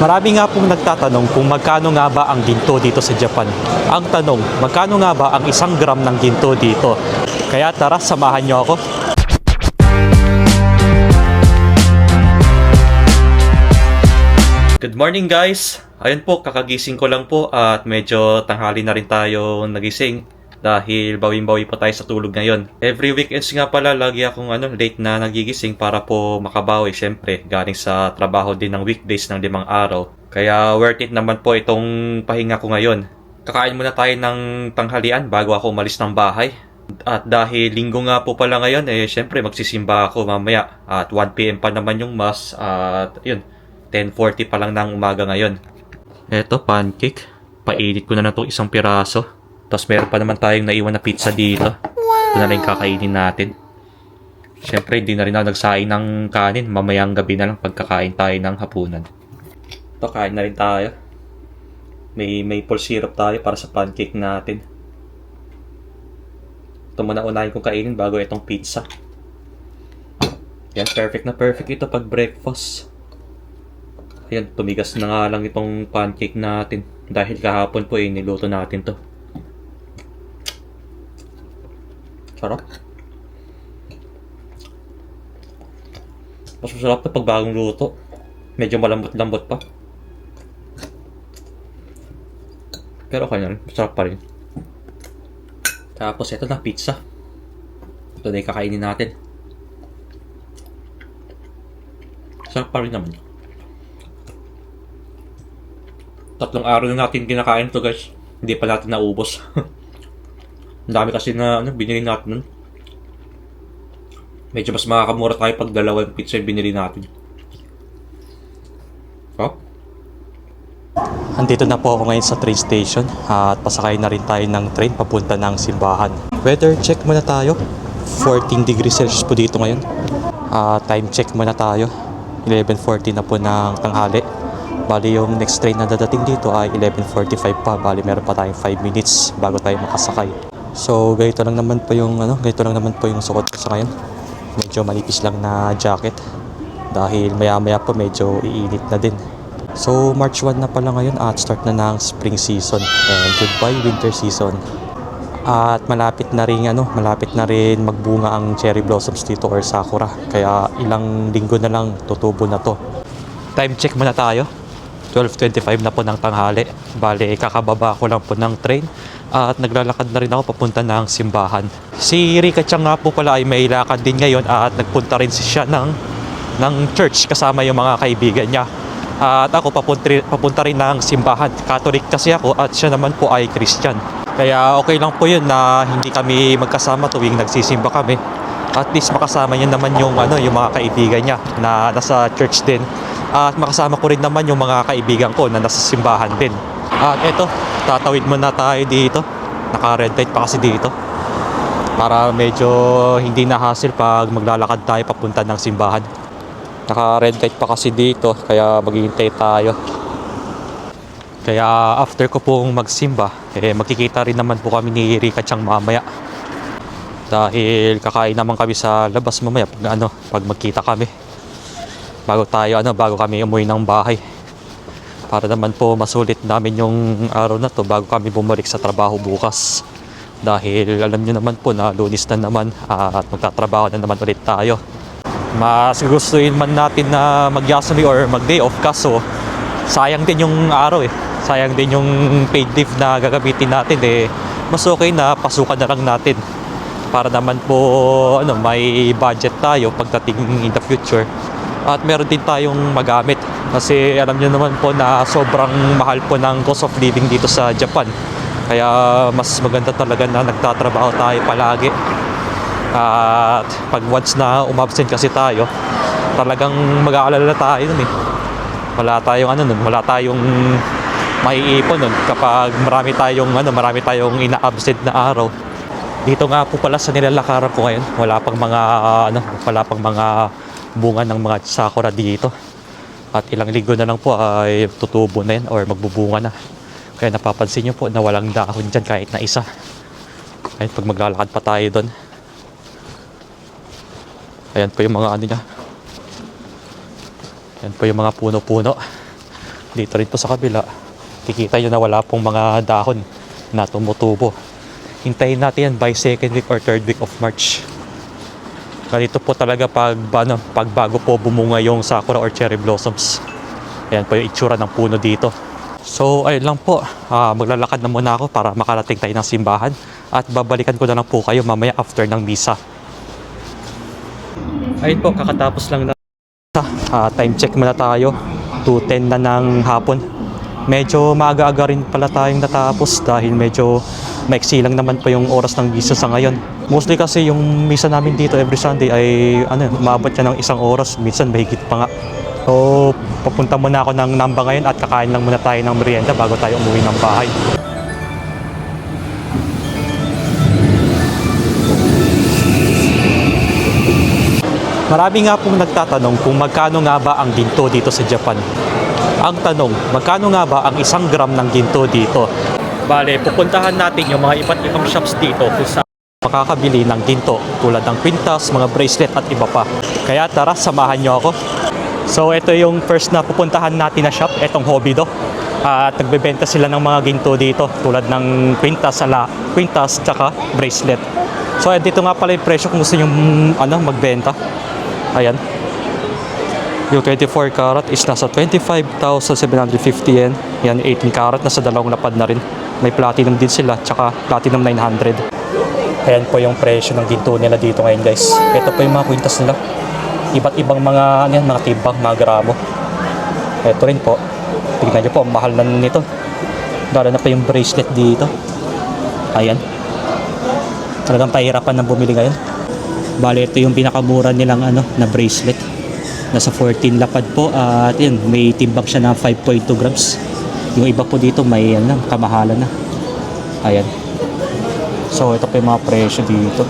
Marami nga pong nagtatanong kung magkano nga ba ang ginto dito sa Japan. Ang tanong, magkano nga ba ang 1 gram ng ginto dito? Kaya tara, samahan nyo ako. Good morning guys! Ayun po, kakagising ko lang po at medyo tanghali na rin tayo nagising dahil bawing-bawi pa tayo sa tulog ngayon. Every weekends nga pala, lagi akong late na nagigising para po makabawi. Syempre, galing sa trabaho din ng weekdays ng 5 araw. Kaya worth it naman po itong pahinga ko ngayon. Kakain muna tayo ng tanghalian bago ako umalis ng bahay. At dahil linggo nga po pala ngayon, syempre magsisimba ako mamaya. At 1 PM pa naman yung mass at yun, 10:40 pa lang ng umaga ngayon. Eto, pancake. Painit ko na itong 1 piraso. Tapos meron pa naman tayong naiwan na pizza dito. Ito na rin kakainin natin. Siyempre, hindi na rin ako nagsaing ng kanin. Mamayang gabi na lang pagkakain tayo ng hapunan. Ito, kain na rin tayo. May maple syrup tayo para sa pancake natin. Ito muna unahin kong kainin bago itong pizza. Yan, perfect na perfect ito pag breakfast. Ayan, tumigas na nga lang itong pancake natin. Dahil kahapon po niluto natin to. Sarap. Mas masarap na pag bagong luto. Medyo malambot-lambot pa. Pero okay na rin. Masarap pa rin. Tapos ito na, pizza. Ito na yung kakainin natin. Sarap pa rin naman. 3 araw na natin kinakain to guys. Hindi pa natin naubos. Ang dami kasi na binili natin nun. Medyo mas makakamura tayo pag 2 pizza yung binili natin. Oh? Andito na po ako ngayon sa train station at pasakay na rin tayo ng train papunta ng simbahan. Weather check muna tayo. 14 degrees Celsius po dito ngayon. Time check muna tayo. 11:40 na po ng tanghali. Bali yung next train na dadating dito ay 11:45 pa. Bali meron pa tayong 5 minutes bago tayo makasakay. So ganito lang naman po yung suot ko sa ngayon. Medyo manipis lang na jacket dahil maya-maya po medyo iinit na din. So March 1 na pala ngayon at start na ng spring season and goodbye winter season. At malapit na rin magbunga ang cherry blossoms dito or sakura. Kaya ilang linggo na lang tutubo na to. Time check muna tayo. 12:25 na po ng tanghali. Bale, kakababa ko lang po ng train at naglalakad na rin ako papunta ng simbahan. Si Rika Chang nga po pala ay may lakad din ngayon at nagpunta rin siya ng church kasama yung mga kaibigan niya. At ako papunta rin ng simbahan. Catholic kasi ako at siya naman po ay Christian. Kaya okay lang po yun na hindi kami magkasama tuwing nagsisimba kami. At least makasama niya naman yung mga kaibigan niya na nasa church din. At makasama ko rin naman yung mga kaibigan ko na nasa simbahan din. At eto, tatawid muna tayo dito. Naka-red light pa kasi dito. Para medyo hindi na hassle pag maglalakad tayo papunta ng simbahan. Naka-red light pa kasi dito, kaya maghihintay tayo. Kaya after ko pong magsimba, magkikita rin naman po kami ni Rika Chang mamaya. Dahil kakain naman kami sa labas mamaya pag magkita kami. Bago kami umuwi ng bahay. Para naman po masulit namin yung araw na to bago kami bumalik sa trabaho bukas. Dahil alam nyo naman po na Lunes na naman at magtatrabaho na naman ulit tayo. Mas gustuin man natin na mag-yasumi or mag-day off, kaso sayang din yung araw sayang din yung paid leave na gagamitin natin mas okay na pasukan na lang natin para naman po may budget tayo pagdating in the future at meron din tayong magamit kasi alam niyo naman po na sobrang mahal po ng cost of living dito sa Japan, kaya mas maganda talaga na nagtatrabaho tayo palagi. At pag once na umabsent kasi tayo, talagang mag-aalala tayo wala tayong maiipon kapag marami tayong ina-absent na araw. Dito nga po pala sa nilalakaran ko ngayon, wala pang mga bunga ng mga sakura dito. At ilang linggo na lang po ay tutubo na yan or magbubunga na. Kaya napapansin nyo po na walang dahon dyan kahit na isa. Ayun, pag maglalakad pa tayo doon. Ayan po yung mga niya. Ayan po yung mga puno-puno. Dito rin po sa kabila, kikita nyo na wala pong mga dahon na tumutubo. Hintayin natin yan by 2nd week or 3rd week of March. Ganito po talaga pag bago po bumunga yung sakura or cherry blossoms. Ayan po yung itsura ng puno dito. So ayun lang po, maglalakad na muna ako para makarating tayo ng simbahan. At babalikan ko na lang po kayo mamaya after ng misa. Ayun po, kakatapos lang na time check muna tayo. 2:10 na ng hapon. Medyo maaga-aga rin pala tayong natapos dahil medyo maiksi lang naman po yung oras ng misa sa ngayon. Mostly kasi yung misa namin dito every Sunday ay umabot siya ng 1 oras, minsan mahigit pa nga. So papunta muna ako ng Namba ngayon at kakain lang muna tayo ng merienda bago tayo umuwi ng bahay. Marami nga pong nagtatanong kung magkano nga ba ang ginto dito sa Japan. Ang tanong, magkano nga ba ang 1 gram ng ginto dito? Bale, pupuntahan natin yung mga iba't ibang shops dito kung saan makakabili ng ginto tulad ng kwintas, mga bracelet at iba pa. Kaya tara, samahan nyo ako. So ito yung first na pupuntahan natin na shop, itong Hobido. At nagbebenta sila ng mga ginto dito tulad ng kwintas tsaka bracelet. So dito nga pala yung presyo kung gusto nyo magbenta. Ayan. Yung 24 karat is nasa 25,750 yen. Yan, 18 karat nasa 2 lapad na rin. May platinum din sila, tsaka platinum 900. Ayan po yung presyo ng ginto nila dito ngayon, guys. Ito po yung mga kwintas nila. Iba't ibang mga timbang, mga gramo. Ito rin po. Tignan nyo po, mahal na nito. Lalo na pa yung bracelet dito. Ayan. Talagang pahirapan na bumili ngayon. Bale, ito yung pinakamura nilang na bracelet. Nasa 14 lapad po at yun, may timbang siya na 5.2 grams. Yung iba po dito may kamahalan na. Ayan. So ito po yung mga presyo dito.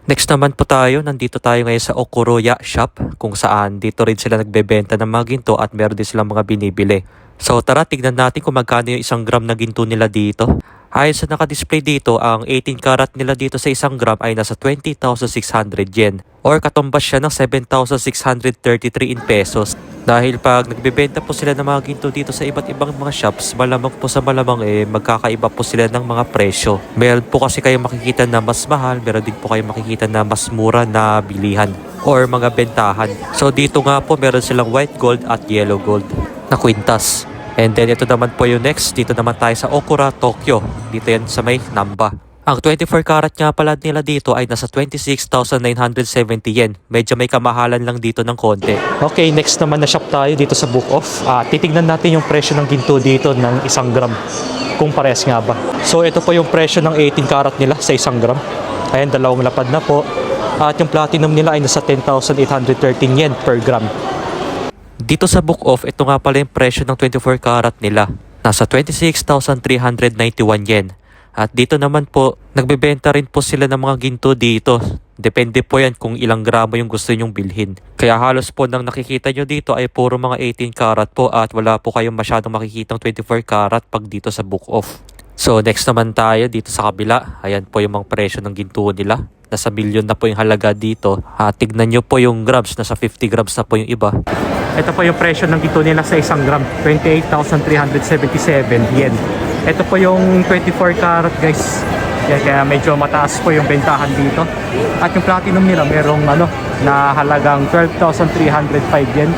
Next naman po tayo, nandito tayo ngayon sa Okuroya Shop kung saan dito rin sila nagbebenta ng mga ginto at meron din silang mga binibili. So tara, tignan natin kung magkano yung 1 gram na ginto nila dito. Ayon sa naka-display dito, ang 18 karat nila dito sa 1 gram ay nasa 20,600 yen or katumbas siya ng 7,633 in pesos. Dahil pag nagbebenta po sila ng mga ginto dito sa iba't ibang mga shops, malamang po sa malamang magkakaiba po sila ng mga presyo. Meron po kasi kayong makikita na mas mahal, meron din po kayong makikita na mas mura na bilihan or mga bentahan. So dito nga po meron silang white gold at yellow gold na kwintas. And then ito naman po yung next, dito naman tayo sa Okura, Tokyo. Dito yan sa may Namba. Ang 24 karat nga pala nila dito ay nasa 26,970 yen. Medyo may kamahalan lang dito ng konti. Okay, next naman na shop tayo dito sa Book Off. Titignan natin yung presyo ng ginto dito ng 1 gram. Kung parehas nga ba. So ito po yung presyo ng 18 karat nila sa 1 gram. Ayan, 2 lapad na po. At yung platinum nila ay nasa 10,813 yen per gram. Dito sa Book Off, ito nga pala yung presyo ng 24 karat nila. Nasa 26,391 yen. At dito naman po, nagbebenta rin po sila ng mga ginto dito. Depende po yan kung ilang gramo yung gusto nyong bilhin. Kaya halos po nang nakikita nyo dito ay puro mga 18 karat po at wala po kayong masyadong makikitang 24 karat pag dito sa Book Off. So next naman tayo dito sa kabila. Ayan po yung mga presyo ng ginto nila. Nasa milyon na po yung halaga dito. Tignan nyo po yung grams, nasa 50 grams na po yung iba. Ito po yung presyo ng ginto nila sa 1 gram, 28,377 yen. Ito po yung 24 karat, guys. Kaya medyo mataas po yung bentahan dito. At yung platinum nila merong na halagang 12,305 yen.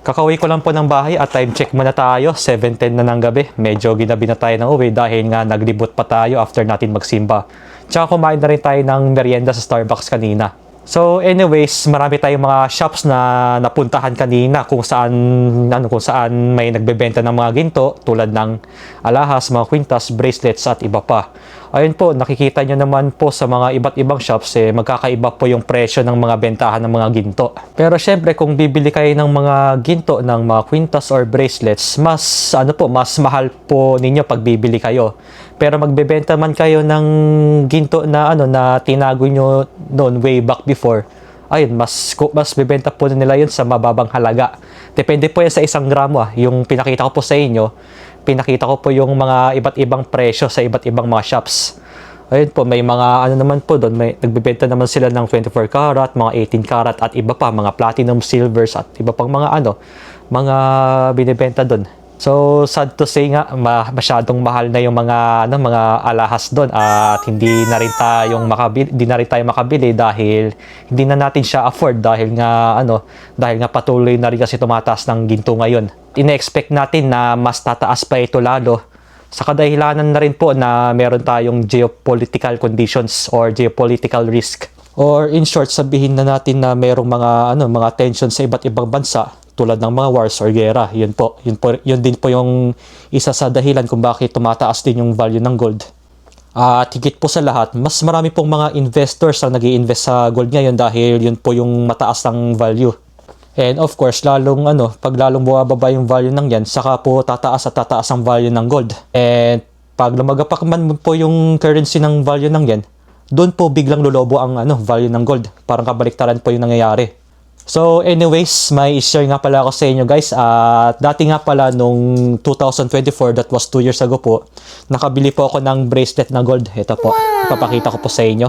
Kakauwi ko lang po ng bahay at time check muna tayo. 7:10 na ng gabi. Medyo ginabi na tayo ng uwi dahil nga naglibot pa tayo after natin magsimba. Tsaka kumain na rin tayo ng merienda sa Starbucks kanina. So anyways, marami tayong mga shops na napuntahan kanina kung saan may nagbebenta ng mga ginto tulad ng alahas, mga kwintas, bracelets at iba pa. Ayun po, nakikita nyo naman po sa mga iba't ibang shops magkakaiba po yung presyo ng mga bentahan ng mga ginto. Pero syempre kung bibili kayo ng mga ginto ng mga kwintas or bracelets, mas mahal po ninyo pag bibili kayo. Pero magbebenta man kayo ng ginto na na tinago nyo noon way back before, ayun, mas bibenta po nila yun sa mababang halaga. Depende po yan sa 1 gramo. Yung pinakita ko po sa inyo, pinakita ko po yung mga iba't ibang presyo sa iba't ibang mga shops. Ayun po, may mga ano naman po doon, may nagbebenta naman sila ng 24 karat, mga 18 karat at iba pa, mga platinum silvers at iba pang mga mga binibenta doon. So, sad to say nga, masyadong mahal na yung mga alahas doon at hindi na rin tayo makabili dahil hindi na natin siya afford dahil nga patuloy na rin kasi tumataas ng ginto ngayon. Ine-expect natin na mas tataas pa ito lalo sa kadahilanan na rin po na meron tayong geopolitical conditions or geopolitical risk. Or in short, sabihin na natin na merong mga tension sa iba't ibang bansa tulad ng mga wars or gera. Yun din po yung isa sa dahilan kung bakit tumataas din yung value ng gold. At higit po sa lahat, mas marami pong mga investors ang nag-i-invest sa gold ngayon dahil yun po yung mataas ng value. And of course, pag lalong bumababa yung value ng yan, saka po tataas ang value ng gold. And pag lumagapak man po yung currency ng value ng yan, doon po biglang lolobo ang value ng gold. Parang kabaliktaran po yung nangyayari. So anyways, may share nga pala ako sa inyo guys. At dati nga pala nung 2024, that was 2 years ago po, nakabili po ako ng bracelet na gold. Ito po, ipapakita ko po sa inyo.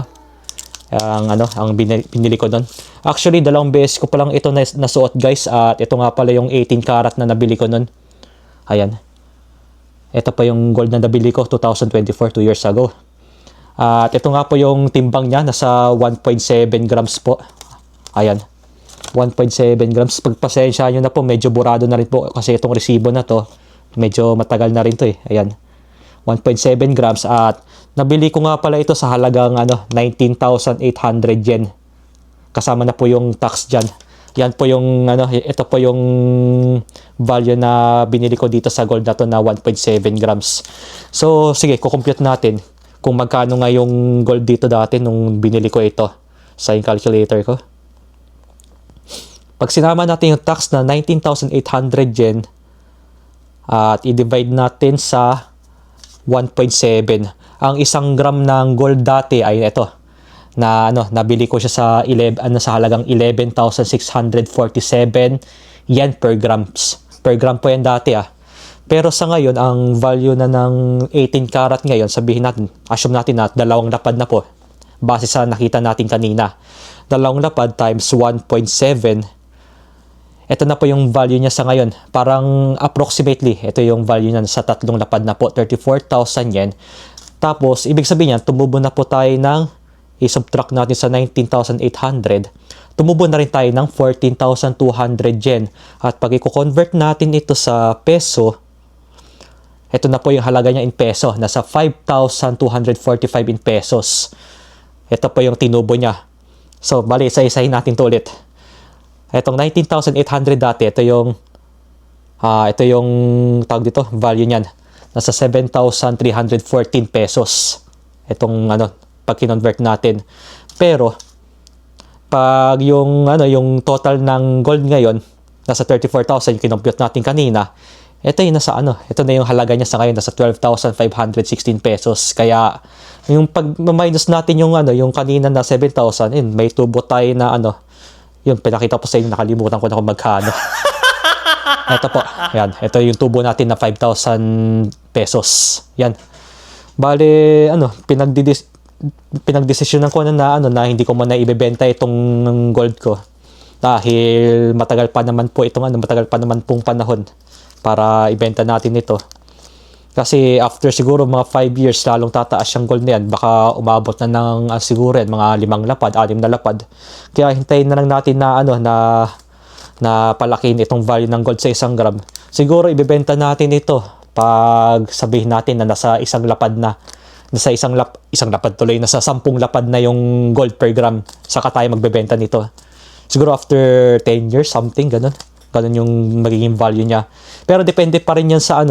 Ang binili ko doon. Actually, 2 beses ko pa lang ito nasuot guys. At ito nga pala yung 18 karat na nabili ko noon. Ayan. Ito pa yung gold na nabili ko 2024, 2 years ago. At ito nga po yung timbang niya, nasa 1.7 grams po. Ayan. 1.7 grams. Pagpasensya nyo na po, medyo burado na rin po kasi itong resibo na to, medyo matagal na rin to eh. Ayan. 1.7 grams at nabili ko nga pala ito sa halagang 19,800 yen. Kasama na po yung tax dyan. Yan po yung ito po yung value na binili ko dito sa gold na to na 1.7 grams. So sige, kukompute natin kung magkano nga yung gold dito dati nung binili ko ito sa yung calculator ko. Pag sinama natin yung tax na 19,800 yen at i-divide natin sa 1.7, ang 1 gram ng gold dati ay ito na nabili ko siya sa sa halagang 11,647 yen per grams. Per gram po yan dati Pero sa ngayon, ang value na ng 18 karat ngayon, sabihin natin, assume natin na 2 lapad na po base sa nakita natin kanina. 2 lapad times 1.7, ito na po yung value niya sa ngayon. Parang approximately, ito yung value niya sa 3 lapad na po, 34,000 yen. Tapos, ibig sabihin niyan, tumubo na po tayo ng, i-subtract natin sa 19,800, tumubo na rin tayo ng 14,200 yen. At pag i-convert natin ito sa peso, ito na po yung halaga niya in peso. Nasa 5,245 in pesos. Ito po yung tinubo niya. So, bali, isa-isahin natin to ulit. Itong 19,800 dati, ito yung tawag dito, value niyan. Nasa 7,314 pesos. Itong pag kinonvert natin. Pero pag yung total ng gold ngayon, nasa 34,000 yung kinompute natin kanina. Ito na yung halaga niya sa ngayon, nasa 12,516 pesos. Kaya yung pag minus natin yung kanina na 7,000, may tubo tayo na yung pinakita po sa inyo, nakalimutan ko na kung magkano. Ito po. Yan. Ito yung tubo natin na 5,000 pesos. Yan. Bale, pinagdesisyonan ko na hindi ko muna ibebenta itong gold ko. Dahil matagal pa naman pong panahon para ibenta natin ito. Kasi after siguro mga 5 years, lalong tataas yung gold na yan. Baka umabot na ng siguro mga 5 lapad, 6 na lapad. Kaya hintayin na lang natin na palakihin itong value ng gold sa 1 gram. Siguro ibebenta natin ito pag sabihin natin na nasa 1 lapad na. Nasa isang lapad tuloy, nasa 10 lapad na yung gold per gram. Saka tayo magbebenta nito. Siguro after 10 years, something, ganun. Ganun yung magiging value niya. Pero depende pa rin yan sa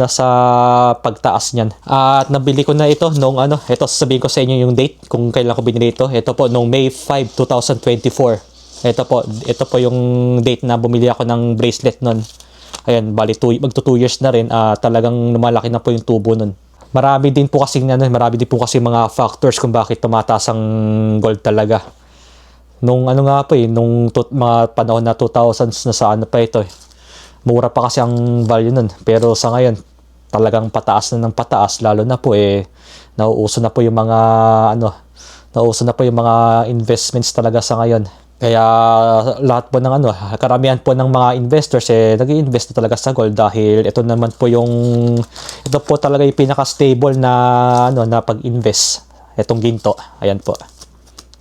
pagtaas niyan. At nabili ko na ito nung ito sasabihin ko sa inyo yung date kung kailan ko binili ito. Ito po nung May 5, 2024. Ito po yung date na bumili ako ng bracelet nun. Ayan, bali magto 2 years na rin. Talagang lumalaki na po yung tubo nun. Marami din po kasi mga factors kung bakit tumataas ang gold talaga. Nung ano nga po nung mga panahon na 2000s na sa ano pa ito mura pa kasi ang value nun. Pero sa ngayon, talagang pataas na ng pataas, lalo na po nauuso na po yung mga nauuso na po yung mga investments talaga sa ngayon. Kaya lahat po ng karamihan po ng mga investors nag-i-invest na talaga sa gold dahil ito naman po ito po talaga yung pinaka-stable na na pag-invest. Itong ginto. Ayan po.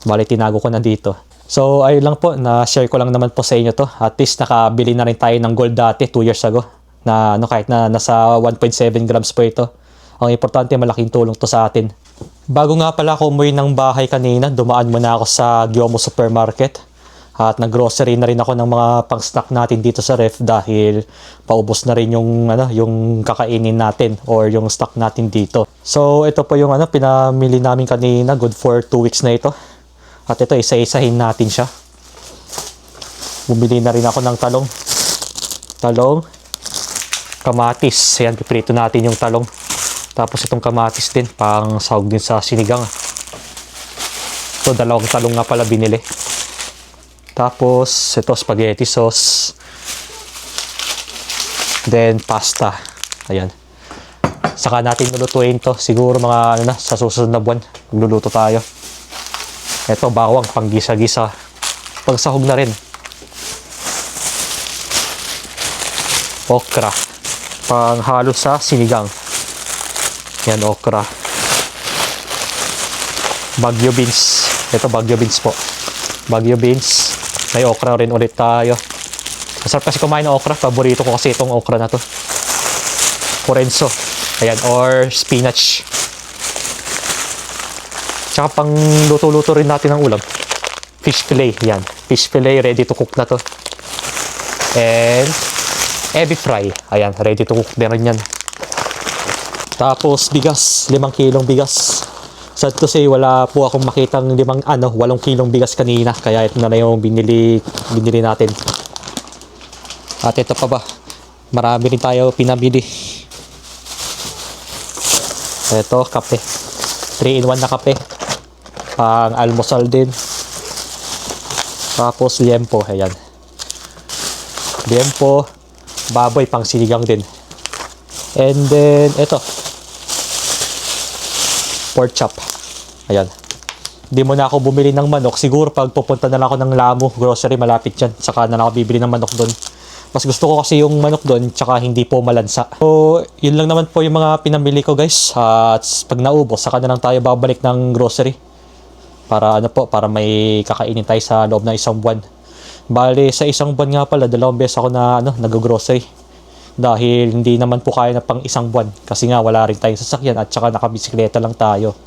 Bali tinago ko na dito. So ayun lang po, na-share ko lang naman po sa inyo to. At least nakabili na rin tayo ng gold dati 2 years ago. Na kahit na nasa 1.7 grams po ito. Ang importante, malaking tulong to sa atin. Bago nga pala ako umuwi ng bahay kanina, dumaan muna ako sa Gyomo Supermarket. At nag-grocery na rin ako ng mga pang-snack natin dito sa ref dahil paubos na rin yung kakainin natin or yung stock natin dito. So ito po yung pinamili namin kanina, good for 2 weeks na ito. At ito, isa-isahin natin siya. Bumili na rin ako ng talong, kamatis. Ayan, piprito natin yung talong. Tapos itong kamatis din, pang sahog din sa sinigang. So, 2 talong nga pala binili. Tapos, ito, spaghetti sauce. Then, pasta. Ayan. Saka natin lulutuin to. Siguro mga sa susunod na buwan, magluluto tayo. Ito, bawang, pang gisa-gisa. Pagsahog na rin. Okra. Pang halo sa sinigang. Yan, okra. Baguio beans. Ito, Baguio beans po. Baguio beans. May okra rin ulit tayo. Masarap kasi kumain ng okra. Paborito ko kasi itong okra na to. Corenso. Ayan, or spinach. Tsaka pang luto-luto rin natin ng ulam. Fish fillet. Yan. Fish fillet, ready to cook na to. And ebi fry. Ayan, ready to cook din rin yan. Tapos bigas, 5 kilong bigas. Sad to say, wala po akong makitang 8 kilong bigas kanina. Kaya ito na yung binili natin. At ito pa ba? Marami rin tayo pinabili. Ito, kape. 3-in-1 na kape. Pang almusal din. Tapos liempo, ayan. Liempo, baboy, pang sinigang din. And then, ito. Pork chop. Ayan. Hindi mo na ako bumili ng manok. Siguro pag pupunta na lang ako ng Lamu grocery, malapit yan. Saka na lang ako bibili ng manok doon. Mas gusto ko kasi yung manok doon, tsaka hindi po malansa. So, yun lang naman po yung mga pinamili ko, guys. At pag naubos, saka na lang tayo babalik ng grocery. Para para may kakainin tayo sa loob ng 1 buwan. Bale, sa 1 buwan nga pala, 2 beses ako na nag-grocery. Dahil hindi naman po kaya na pang 1 buwan. Kasi nga wala rin tayong sasakyan at saka nakabisikleta lang tayo.